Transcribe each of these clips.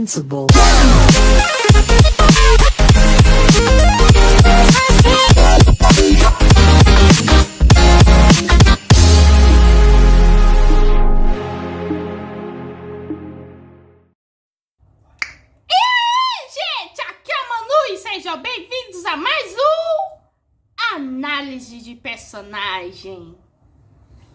Invincible. Gente, aqui é a Manu e sejam bem-vindos a mais um Análise de Personagem.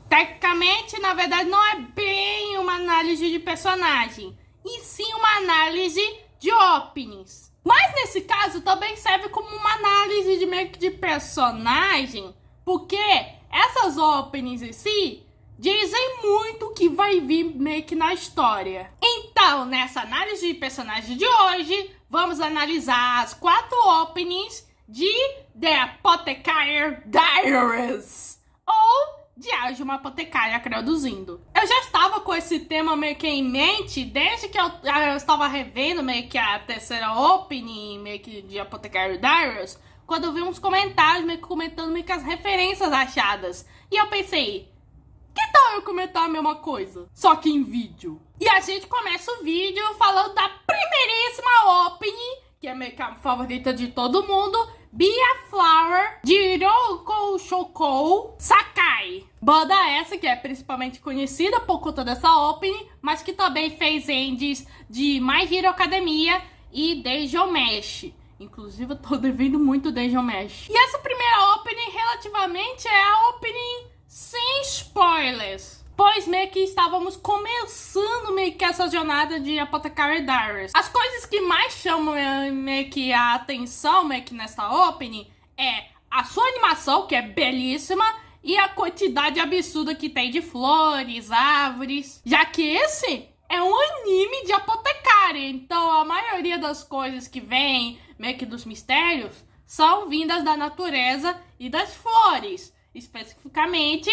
Tecnicamente, na verdade, não é bem uma análise de personagem, e sim uma análise de openings. Mas nesse caso também serve como uma análise de meio que de personagem, porque essas openings em si dizem muito o que vai vir meio que na história. Então, nessa análise de personagem de hoje, vamos analisar as 4 openings de The Apothecary Diaries, ou Diário de uma Apotecária, traduzindo. Eu já estava com esse tema meio que em mente desde que eu estava revendo meio que a terceira opening meio que de Apothecary Diaries, quando eu vi uns comentários meio que comentando meio que as referências achadas. E eu pensei, que tal eu comentar a mesma coisa, só que em vídeo? E a gente começa o vídeo falando da primeiríssima opening, que é meio que a favorita de todo mundo, Be a Flower, de Hiroko Shoukou Sakai. Banda essa que é principalmente conhecida por conta dessa opening, mas que também fez endes de My Hero Academia e Dungeon Mesh. Inclusive eu tô devendo muito Dungeon Mesh. E essa primeira opening relativamente é a opening sem spoilers, pois meio que estávamos começando meio que essa jornada de Apothecary Diaries. As coisas que mais chamam meio que a atenção meio que nessa opening é a sua animação, que é belíssima, e a quantidade absurda que tem de flores, árvores, já que esse é um anime de apotecária, então a maioria das coisas que vem meio que dos mistérios são vindas da natureza e das flores, especificamente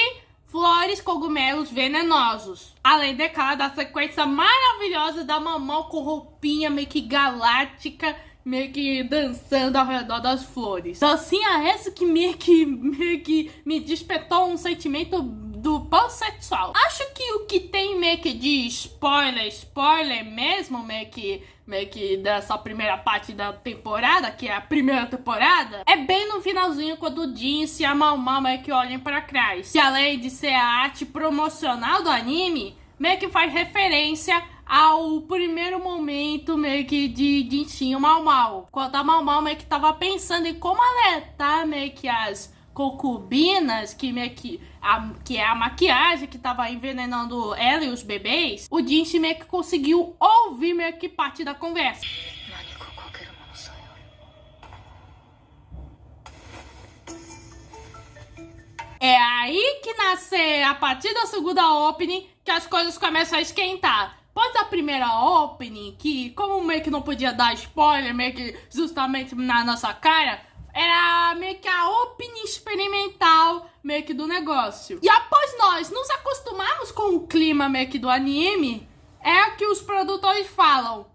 flores, cogumelos venenosos. Além de claro, da sequência maravilhosa da mamão com roupinha meio que galáctica, meio que dançando ao redor das flores. Dancinha essa que meio que me despertou um sentimento do pansexual. Acho que o que tem meio que de spoiler mesmo, meio que dessa primeira parte da temporada, que é a primeira temporada, é bem no finalzinho, quando o Jinx e a Mau meio que olhem pra trás. Que além de ser a arte promocional do anime, meio que faz referência ao primeiro momento meio que de Jinx e Mau. Quando a Mau meio que tava pensando em como alertar meio que as concubinas, que é a maquiagem que tava envenenando ela e os bebês, o Jinx meio que conseguiu ouvir meio que parte da conversa. É aí que nasce, a partir da segunda opening, que as coisas começam a esquentar. Pois a primeira opening, que como meio que não podia dar spoiler, meio que justamente na nossa cara, era meio que a opening experimental meio que do negócio. E após nós nos acostumarmos com o clima meio que do anime, é que os produtores falam: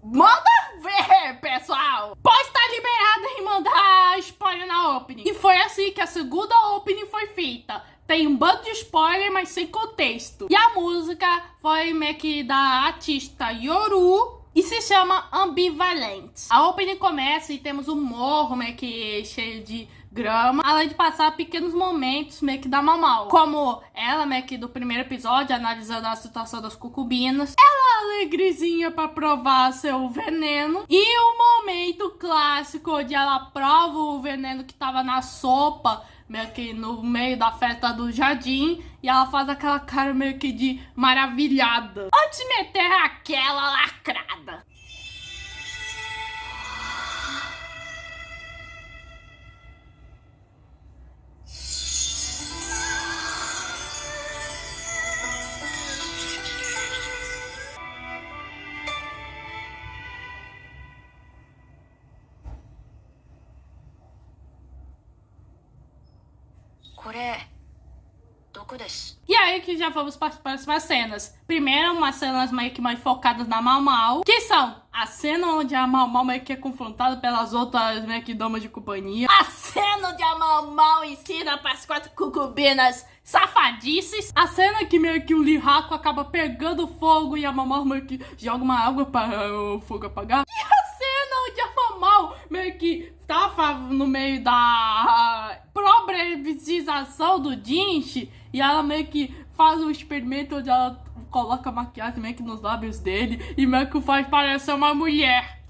manda ver, pessoal! Pode estar liberado em mandar spoiler na opening. E foi assim que a segunda opening foi feita. Tem um bando de spoiler, mas sem contexto. E a música foi meio que da artista Yoru e se chama Ambivalent. A opening começa e temos um morro meio que cheio de grama, além de passar pequenos momentos meio que da Mau, como ela meio que do primeiro episódio, analisando a situação das cucubinas, ela alegrezinha pra provar seu veneno, e o momento clássico onde ela prova o veneno que tava na sopa, meio que no meio da festa do jardim, e ela faz aquela cara meio que de maravilhada, antes de meter aquela lacrada. E aí que já vamos para as próximas cenas. Primeiro, umas cenas meio que mais focadas na Mau Mau, que são a cena onde a Mau Mau meio que é confrontada pelas outras meio que damas de companhia. A cena onde a Mau Mau ensina para as 4 concubinas safadices. A cena que meio que o Lihaku acaba pegando fogo e a Mau Mau meio que joga uma água para o fogo apagar. E a cena onde a Mau Mau meio que tava no meio da problematização do Jinchi e ela meio que faz um experimento onde ela coloca maquiagem meio que nos lábios dele e meio que faz parecer uma mulher.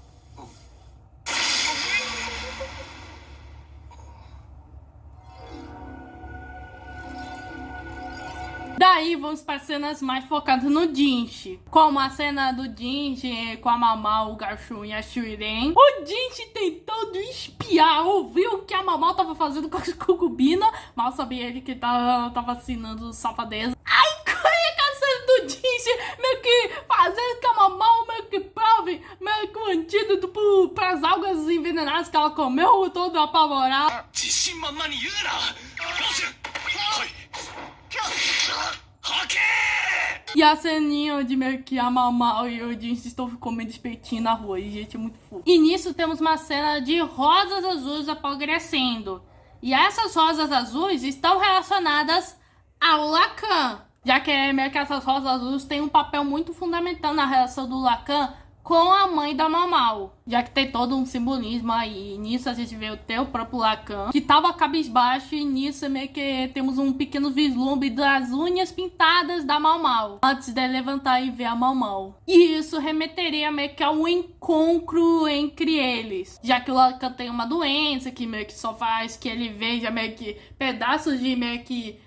Daí vamos para cenas mais focadas no Jinchi, como a cena do Jinchi com a Mau Mau, o Garchun e a Shuiren. O Jinchi tentando espiar, ouviu o que a Mau Mau tava fazendo com as concubinas, mal sabia ele que tava assinando safadeza. Aí que a cena do Jinchi meio que fazendo que a Mau Mau meio que prove meio que um antídoto pras algas envenenadas que ela comeu, todo apavorado. E a ceninha onde meio que a Mau Mau e o Jinchi estão comendo espetinho na rua. E, gente, é muito fofo. E nisso temos uma cena de rosas azuis apodrecendo. E essas rosas azuis estão relacionadas ao Lacan. Já que meio que essas rosas azuis têm um papel muito fundamental na relação do Lacan com a mãe da Mau Mau. Já que tem todo um simbolismo aí. E nisso a gente vê o próprio Lacan, que tava cabisbaixo, e nisso meio que temos um pequeno vislumbre das unhas pintadas da Mau Mau, antes de levantar e ver a Mau Mau. E isso remeteria meio que a um encontro entre eles. Já que o Lacan tem uma doença que meio que só faz que ele veja meio que pedaços de meio que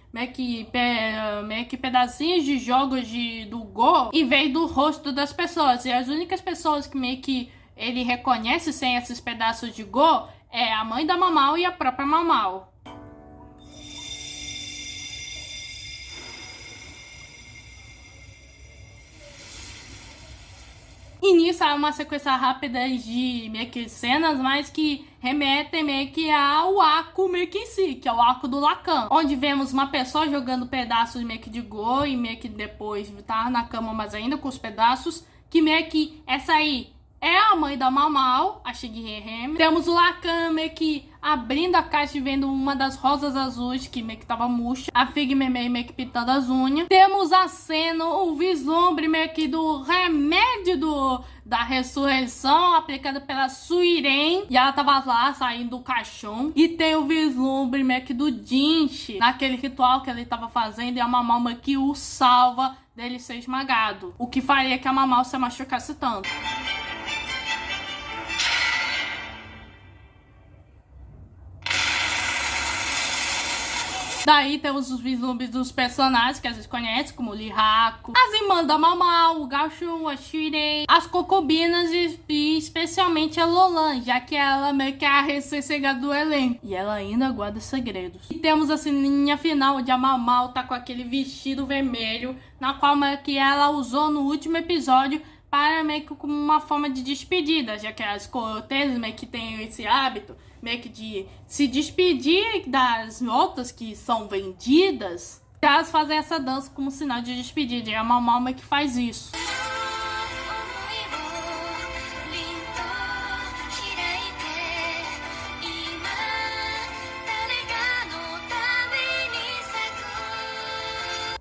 pedacinhos de jogos do Go em vez do rosto das pessoas. E as únicas pessoas que meio que ele reconhece sem esses pedaços de Go é a mãe da Mau Mau e a própria Mau Mau. E nisso há uma sequência rápida de meio que cenas, mas que remetem meio que ao arco meio que em si, que é o arco do Lacan. Onde vemos uma pessoa jogando pedaços meio que de Go e meio que depois tá na cama, mas ainda com os pedaços. Que meio que essa aí é a mãe da Mau Mau, a Shigehime. Temos o Lacan meio que abrindo a caixa e vendo uma das rosas azuis que meio que tava murcha. A Fig Mei meio que pintando as unhas. Temos a cena, o vislumbre meio que do remédio da ressurreição aplicada pela Suiren. E ela tava lá saindo do caixão. E tem o vislumbre meio que do Jinchi, naquele ritual que ele tava fazendo. E a Mau Mau meio que o salva dele ser esmagado. O que faria que a Mau Mau se machucasse tanto. Daí temos os vislumbres dos personagens que a gente conhece, como o Lihaku, as irmãs da Mau Mau, o Garchun, a Shirei, as concubinas e especialmente a Lolan, já que ela meio que é a recém-chegada do elenco. E ela ainda guarda segredos. E temos a ceninha final onde a Mau Mau tá com aquele vestido vermelho, na qual meio que ela usou no último episódio para meio que como uma forma de despedida, já que as cortesas meio que tem esse hábito meio que de se despedir das notas que são vendidas. Elas fazem essa dança como sinal de despedida, e a Mau Mau meio que faz isso.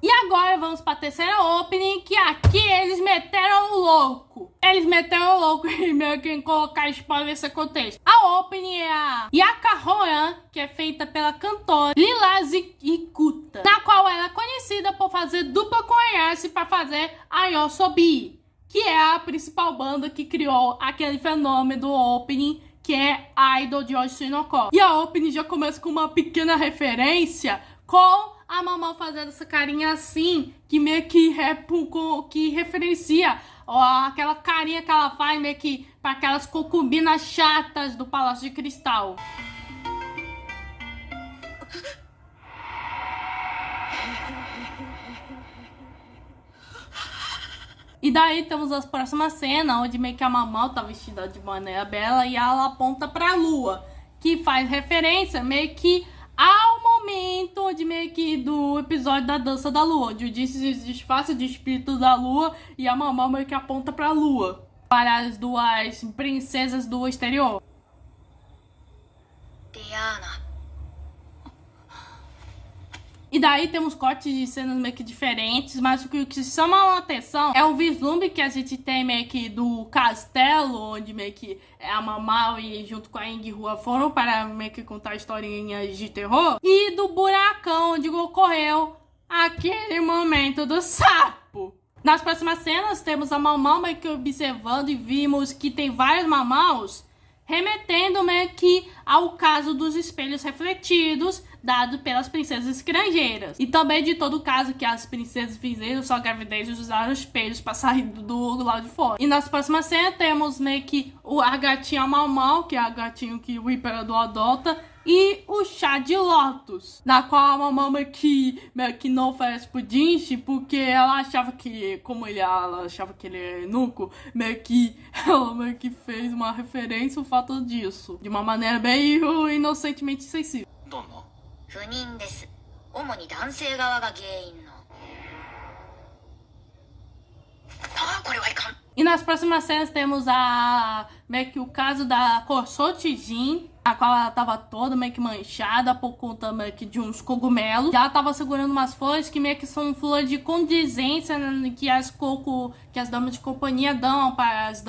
E agora vamos para a terceira opening, que aqui eles meteram o louco. Eles meteram o louco e meio que colocar spoiler nesse contexto. A opening é a Yaka Horan, que é feita pela cantora Lila Ikuta, na qual ela é conhecida por fazer dupla com a Yase para fazer a Yosobi, que é a principal banda que criou aquele fenômeno do opening, que é Idol de Oshinoko. E a opening já começa com uma pequena referência com a Mau Mau fazendo essa carinha assim, que meio que referencia aquela carinha que ela faz meio que para aquelas concubinas chatas do Palácio de Cristal. E daí temos as próximas cenas, onde meio que a Mau Mau tá vestida de maneira bela e ela aponta pra lua, que faz referência meio que ao momento momento onde meio que do episódio da dança da lua, onde o Jinx se disfarça de espírito da lua e a Mamão meio que aponta pra lua, para as duas princesas do exterior. Diana. E daí temos cortes de cenas meio que diferentes, mas o que chama a atenção é o vislumbre que a gente tem meio que do castelo, onde meio que a Mamau e junto com a Enguirrua foram para meio que contar historinhas de terror, e do buracão onde ocorreu aquele momento do sapo. Nas próximas cenas temos a Mamau meio que observando e vimos que tem vários Mamaus remetendo meio que ao caso dos espelhos refletidos dado pelas princesas estrangeiras. E também de todo o caso que as princesas fizeram sua gravidez e usaram espelhos para sair do lado de fora. E nas próximas cenas temos meio que a gatinha Mau, que é a gatinha que o imperador adota, e o chá de lótus, na qual a Mamão meio que não oferece pro Jinx, porque ela achava que, ela achava que ele é eunuco, ela meio que fez uma referência ao fato disso, de uma maneira bem inocentemente sensível. 不妊です。主に男性側が原因の。これはいかん。 E nas próximas cenas temos meio que o caso da Corsote Jin, a qual ela tava toda meio que manchada por conta meio que de uns cogumelos. E ela tava segurando umas flores que meio que são flores de condizência, né, que as damas de companhia dão para as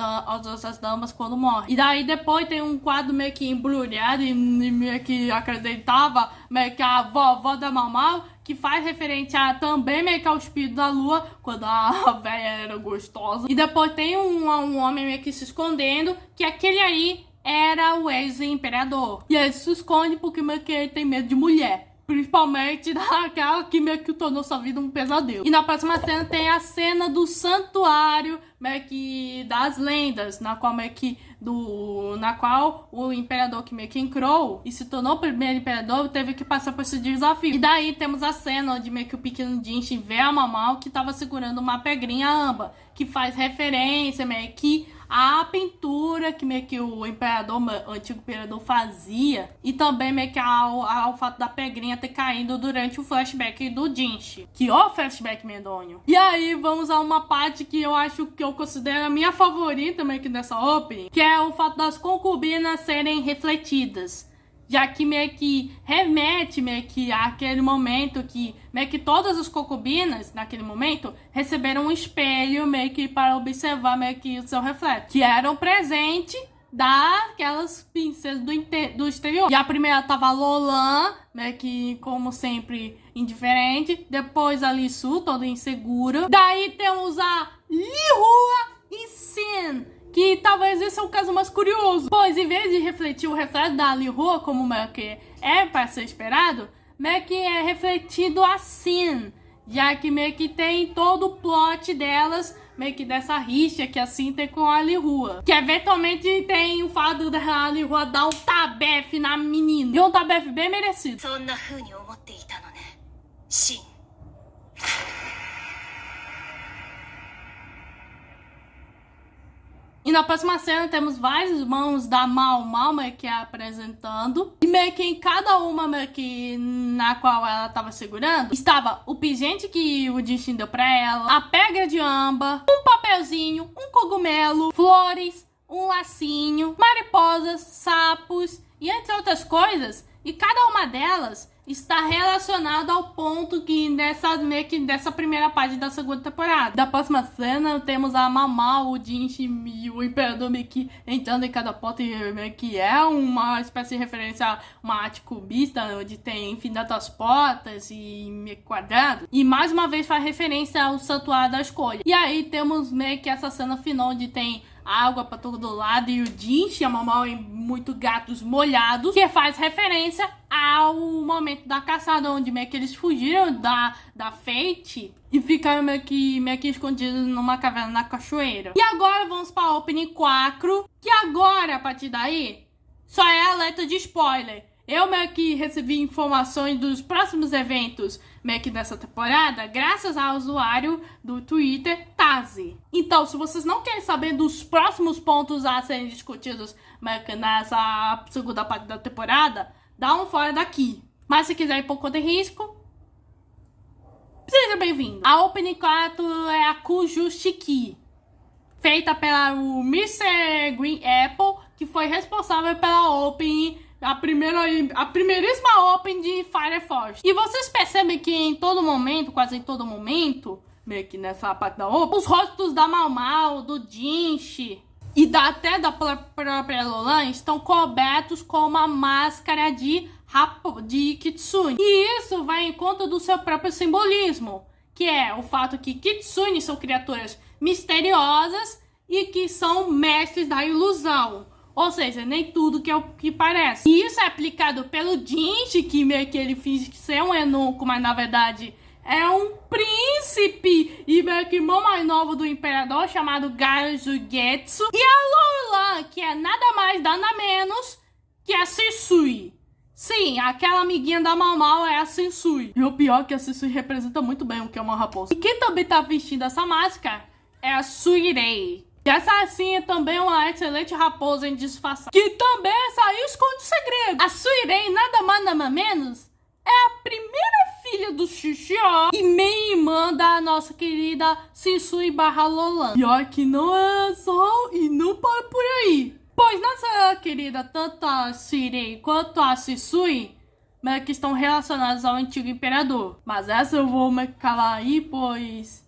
outras damas quando morrem. E daí depois tem um quadro meio que embrulhado e meio que acreditava meio que a vovó da Mamau, que faz referência também meio que ao espírito da lua, quando a velha era gostosa. E depois tem um homem meio que se escondendo, que aquele aí era o ex-imperador. E ele se esconde porque meio que ele tem medo de mulher. Principalmente daquela que meio que tornou sua vida um pesadelo. E na próxima cena tem a cena do santuário meio que das lendas, na qual o imperador que meio que entrou e se tornou o primeiro imperador teve que passar por esse desafio. E daí temos a cena onde meio que o pequeno Jinx vê a Mamau que estava segurando uma pedrinha âmbar, que faz referência meio que a pintura que meio que o antigo imperador fazia, e também meio que ao fato da pedrinha ter caído durante o flashback do Jinx. Que ó flashback medonho. E aí vamos a uma parte que eu acho que eu considero a minha favorita meio que dessa opening, que é o fato das concubinas serem refletidas. Já que meio que remete meio que àquele momento que meio que todas as concubinas naquele momento receberam um espelho meio que para observar meio que o seu reflexo, que era um presente daquelas princesas do exterior. E a primeira tava a Lolan, meio que como sempre indiferente, depois a Lissu toda insegura, daí temos a Lihua e Sin, que talvez esse é o caso mais curioso, pois em vez de refletir o reflexo da Lihua como meio que é para ser esperado, meio que é refletido assim, já que meio que tem todo o plot delas, meio que dessa rixa que assim tem com a Lihua, que eventualmente tem o fato da Lihua dar um tabefe na menina, e um tabefe bem merecido. E na próxima cena temos vários irmãos da Mau meio que apresentando. E meio que em cada uma meio que na qual ela estava segurando, estava o pingente que o Jinx deu pra ela, a pedra de âmbar, um papelzinho, um cogumelo, flores, um lacinho, mariposas, sapos e entre outras coisas. E cada uma delas está relacionado ao ponto que dessa primeira parte da segunda temporada. Da próxima cena temos a Mamau, o Jinx e o imperador meio que entrando em cada porta, e meio que é uma espécie de referência a uma arte cubista, onde tem infinitas portas e meio quadrado. E mais uma vez faz referência ao santuário da escolha. E aí temos meio que essa cena final onde tem água pra todo lado e o Jinx e a Mamau em muito gatos molhados, que faz referência ao momento da caçada, onde meio que eles fugiram da Fate e ficaram meio que escondidos numa caverna na cachoeira. E agora vamos para a Opening 4, que agora, a partir daí, só é alerta de spoiler. Eu meio que recebi informações dos próximos eventos meio que dessa temporada graças ao usuário do Twitter, Tazi. Então, se vocês não querem saber dos próximos pontos a serem discutidos meio que nessa segunda parte da temporada, dá um fora daqui. Mas se quiser ir por conta de risco, seja bem-vindo. A Opening 4 é a Kuju Shiki, feita pela o Mr. Green Apple, que foi responsável pela Opening, a primeiríssima Opening de Fire Force. E vocês percebem que em todo momento, quase em todo momento, meio que nessa parte da Opening, os rostos da Mau Mau, do Jinchi e até da própria Lolan estão cobertos com uma máscara de Kitsune. E isso vai em conta do seu próprio simbolismo, que é o fato que Kitsune são criaturas misteriosas e que são mestres da ilusão. Ou seja, nem tudo que é o que parece. E isso é aplicado pelo Jinchi, que meio que ele finge ser um eunuco, mas na verdade é um príncipe e meio que irmão mais novo do imperador, chamado Gajugetsu. E a Lolan, que é nada mais, nada menos que a Shisui. Sim, aquela amiguinha da Mau Mau é a Shisui. E o pior é que a Shisui representa muito bem o que é uma raposa. E quem também tá vestindo essa máscara é a Suirei. E essa sim é também uma excelente raposa em disfarçar, que também saiu esconde o segredo. A Suirei, nada mais nada menos, é a primeira filha do Xixió e meia-irmã da nossa querida Shisui / Lolan. Pior que não é só e não para por aí. Pois nossa querida, tanto a Suirei quanto a Shisui meio que estão relacionadas ao antigo imperador. Mas essa eu vou me calar aí, pois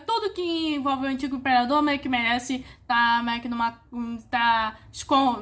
tudo que envolve o antigo imperador meio que merece estar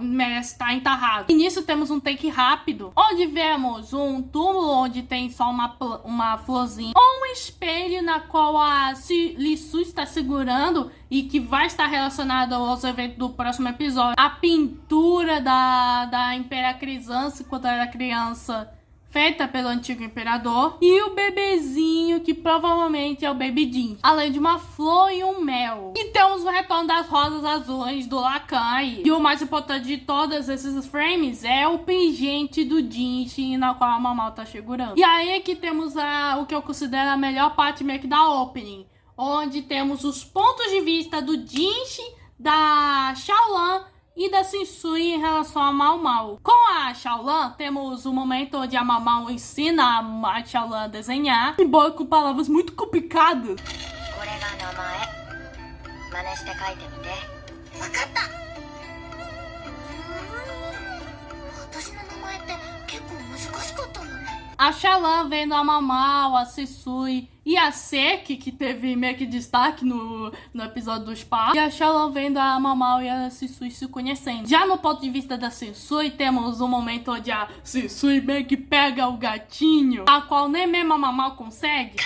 merece estar enterrado. E nisso temos um take rápido, onde vemos um túmulo onde tem só uma florzinha, ou um espelho na qual a Lissu está segurando e que vai estar relacionado aos eventos do próximo episódio. A pintura da Imperatriz Ansem quando era criança, feita pelo antigo imperador, e o bebezinho, que provavelmente é o Baby Jin, além de uma flor e um mel. E temos o retorno das rosas azuis do Lacan aí. E o mais importante de todos esses frames é o pingente do Jinchi, na qual a Mau Mau tá segurando. E aí que temos o que eu considero a melhor parte meio que da opening, onde temos os pontos de vista do Jinchi, da Xiaolan e da Shisui em relação a Mau Mau. Com a Xiaolan, temos o momento onde a Mau Mau ensina a Xiaolan a desenhar, embora com palavras muito complicadas. A Xiaolan vendo a Mau Mau, a Shisui e a Seki, que teve meio que destaque no episódio do Spa. E a Xiaolan vendo a Mau Mau e a Shisui se conhecendo. Já no ponto de vista da Shisui, temos um momento onde a Shisui meio que pega o gatinho, a qual nem mesmo a Mau Mau consegue.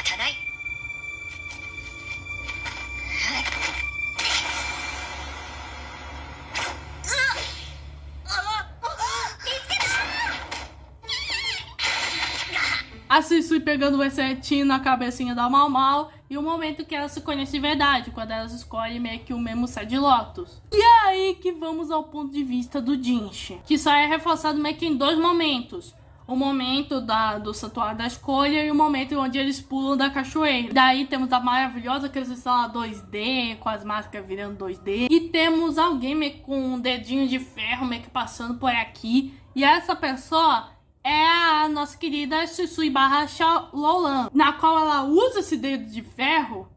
A Shisui pegando o insetinho na cabecinha da Mau Mau, e o momento que ela se conhece de verdade, quando elas escolhem meio que o mesmo set de Lotus. E é aí que vamos ao ponto de vista do Jinchi, que só é reforçado meio que em dois momentos. O momento do Santuário da Escolha e o momento onde eles pulam da cachoeira. Daí temos a maravilhosa aquisição 2D, com as máscaras virando 2D. E temos alguém meio com um dedinho de ferro meio que passando por aqui. E essa pessoa é a nossa querida Shisui / Lolan, na qual ela usa esse dedo de ferro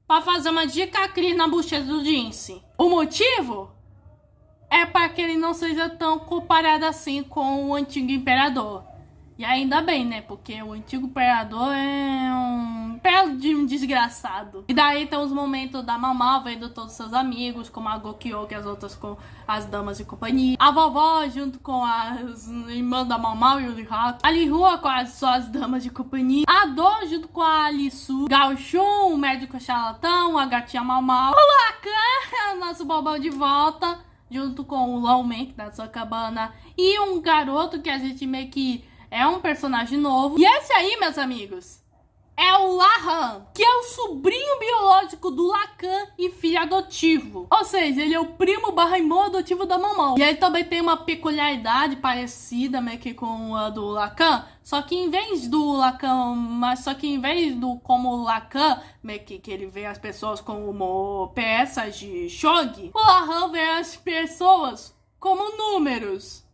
para fazer uma cicatriz na bochecha do Jinchi. O motivo é para que ele não seja tão comparado assim com o antigo imperador. E ainda bem, né? Porque o antigo imperador é um pelo de um desgraçado. E daí tem os momentos da Mau Mau vendo todos os seus amigos, como a Gokyo, que as outras com as damas de companhia. A vovó junto com as irmãs da Mau Mau e o Lihaku. A Lihua com as damas de companhia. A Do junto com a Lissu. Gao Shun, o médico charlatão, a gatinha Mau Mau. O Lacan, nosso bobão de volta, junto com o Lawman, que tá na sua cabana. E um garoto que a gente meio que é um personagem novo. E esse aí, meus amigos, é o Lahan, que é o sobrinho biológico do Lacan e filho adotivo. Ou seja, ele é o primo / irmão adotivo da Mau Mau. E ele também tem uma peculiaridade parecida meio que com a do Lacan. Só que em vez do Lacan, como o Lacan, meio que ele vê as pessoas como peças de shogi, o Lahan vê as pessoas como números.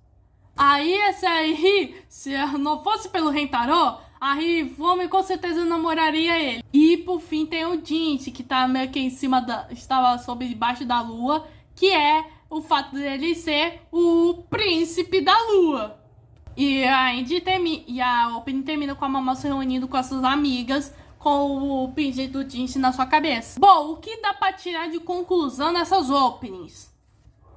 Aí esse aí, se não fosse pelo Rentaro, a Hifumi com certeza namoraria ele. E por fim tem o Jinchi, que tá meio que em cima estava sob debaixo da lua, que é o fato dele ser o príncipe da lua. E a opening termina com a Momo se reunindo com as suas amigas, com o pingente do Jinchi na sua cabeça. Bom, o que dá pra tirar de conclusão nessas openings?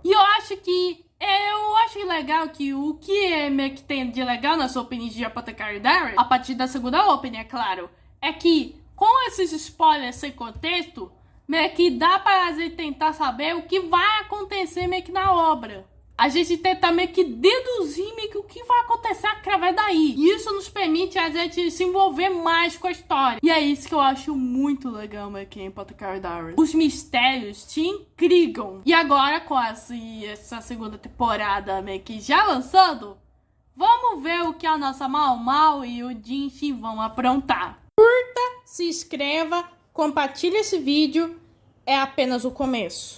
E eu acho legal que o que é meio que tem de legal nessa opening de Apothecary Diaries, a partir da segunda opening, é claro, é que com esses spoilers sem contexto, meio que dá pra gente tentar saber o que vai acontecer meio que na obra. A gente tenta meio que deduzir meio que o que vai acontecer através daí. E isso nos permite a gente se envolver mais com a história. E é isso que eu acho muito legal aqui em Apothecary Diaries. Os mistérios te intrigam. E agora, com essa segunda temporada meio que já lançando, vamos ver o que a nossa Mao Mao e o Jinchi vão aprontar. Curta, se inscreva, compartilhe esse vídeo. É apenas o começo.